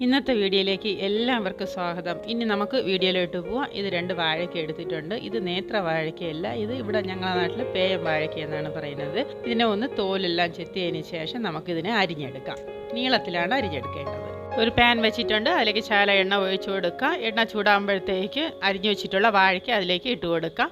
ഇന്നത്തെ വീഡിയോയിലേക്ക് എല്ലാവർക്കും സ്വാഗതം. ഇനി നമുക്ക് വീഡിയോയിലോട്ട് പോവാം. ഇത് 2 വാഴയ്ക്ക എടുത്തിട്ടുണ്ട്. ഇത് നേത്ര വാഴയ്ക്കയല്ല, ഇത് ഇവിടെ ഞങ്ങളുടെ നാട്ടിൽ പേയം വാഴയ്ക്ക എന്നാണ് പറയുന്നത്. ഇതിനെ ഒന്ന് തോലെല്ലാം ചെത്തിയതിന് ശേഷം നമുക്കിതിനെ അരിഞ്ഞെടുക്കാം. നീളത്തിലാണ് അരിഞ്ഞെടുക്കേണ്ടത്. ഒരു പാൻ വെച്ചിട്ടുണ്ട്, അതിലേക്ക് ശാല എണ്ണ ഒഴിച്ചു കൊടുക്കുക. എണ്ണ ചൂടാകുമ്പോഴത്തേക്ക് അരിഞ്ഞു വെച്ചിട്ടുള്ള വാഴയ്ക്ക അതിലേക്ക് ഇട്ട് കൊടുക്കുക.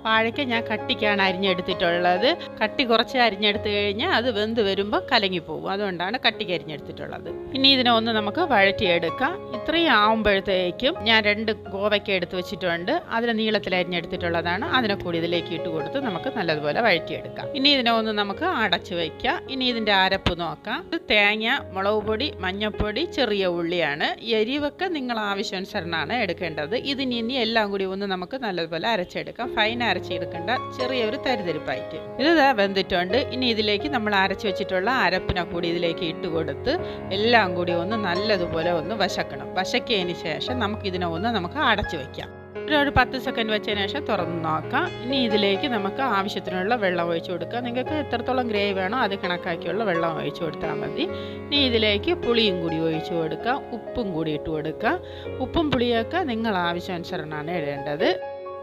വാഴയ്ക്ക ഞാൻ കട്ടിക്കാണ് അരിഞ്ഞെടുത്തിട്ടുള്ളത്. കട്ടി കുറച്ച് അരിഞ്ഞെടുത്ത് കഴിഞ്ഞാൽ അത് വെന്ത് വരുമ്പോൾ കലങ്ങിപ്പോകും, അതുകൊണ്ടാണ് കട്ടിക്ക് അരിഞ്ഞെടുത്തിട്ടുള്ളത്. ഇനി ഇതിനെ ഒന്ന് നമുക്ക് വഴറ്റിയെടുക്കാം. ഇത്രയും ആകുമ്പോഴത്തേക്കും ഞാൻ 2 കോവയ്ക്ക എടുത്ത് വെച്ചിട്ടുണ്ട്. അതിന് നീളത്തിൽ അരിഞ്ഞെടുത്തിട്ടുള്ളതാണ്. അതിനെ കൂടി ഇതിലേക്ക് ഇട്ട് കൊടുത്ത് നമുക്ക് നല്ലതുപോലെ വഴറ്റിയെടുക്കാം. ഇനി ഇതിനെ ഒന്ന് നമുക്ക് അടച്ചു വയ്ക്കാം. ഇനി ഇതിൻ്റെ അരപ്പ് നോക്കാം. തേങ്ങ, മുളക് പൊടി, മഞ്ഞൾപ്പൊടി, ചെറിയ ഉള്ളിയാണ്. എരിവൊക്കെ നിങ്ങൾ ആവശ്യാനുസരണമാണ് എടുക്കേണ്ടത്. ഇതിനി എല്ലാം കൂടി ഒന്ന് നമുക്ക് നല്ലതുപോലെ അരച്ചെടുക്കാം. ഫൈൻ അരച്ചെടുക്കേണ്ട, ചെറിയൊരു തരിതരിപ്പായിട്ട്. ഇത് വെന്തിട്ടുണ്ട്. ഇനി ഇതിലേക്ക് നമ്മൾ അരച്ചു വെച്ചിട്ടുള്ള അരപ്പിനെ കൂടി ഇതിലേക്ക് ഇട്ട് കൊടുത്ത് എല്ലാം കൂടി ഒന്ന് നല്ലതുപോലെ ഒന്ന് വശക്കണം. വശക്കിയതിന് ശേഷം നമുക്കിതിനെ ഒന്ന് നമുക്ക് അടച്ചു വയ്ക്കാം. ഒരു 10 സെക്കൻഡ് വെച്ചതിന് ശേഷം തുറന്ന് നോക്കാം. ഇനി ഇതിലേക്ക് നമുക്ക് ആവശ്യത്തിനുള്ള വെള്ളം ഒഴിച്ചു കൊടുക്കാം. നിങ്ങൾക്ക് എത്രത്തോളം ഗ്രേവി വേണോ അത് കണക്കാക്കിയുള്ള വെള്ളം ഒഴിച്ചു കൊടുത്താൽ മതി. ഇനി ഇതിലേക്ക് പുളിയും കൂടി ഒഴിച്ചു കൊടുക്കുക, ഉപ്പും കൂടി ഇട്ട് കൊടുക്കുക. ഉപ്പും പുളിയൊക്കെ നിങ്ങൾ ആവശ്യാനുസരണമാണ് ഇടേണ്ടത്.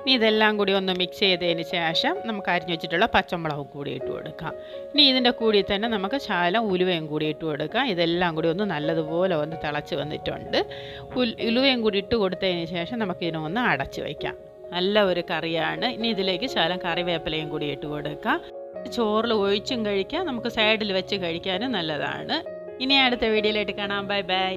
ഇനി ഇതെല്ലാം കൂടി ഒന്ന് മിക്സ് ചെയ്തതിന് ശേഷം നമുക്ക് അരിഞ്ഞു വെച്ചിട്ടുള്ള പച്ചമുളകും കൂടി ഇട്ട് കൊടുക്കാം. ഇനി ഇതിൻ്റെ കൂടി തന്നെ നമുക്ക് ശകലം ഉലുവയും കൂടി ഇട്ട് കൊടുക്കാം. ഇതെല്ലാം കൂടി ഒന്ന് നല്ലതുപോലെ ഒന്ന് തിളച്ച് വന്നിട്ടുണ്ട്. ഉലുവയും കൂടി ഇട്ട് കൊടുത്തതിന് ശേഷം നമുക്കിതിനെ ഒന്ന് അടച്ച് വയ്ക്കാം. നല്ല ഒരു കറിയാണ്. ഇനി ഇതിലേക്ക് ശകലം കറിവേപ്പിലയും കൂടി ഇട്ട് കൊടുക്കാം. ചോറിൽ ഒഴിച്ചും കഴിക്കാം, നമുക്ക് സൈഡിൽ വെച്ച് കഴിക്കാനും നല്ലതാണ്. ഇനി അടുത്ത വീഡിയോയിലായിട്ട് കാണാം. Bye bye.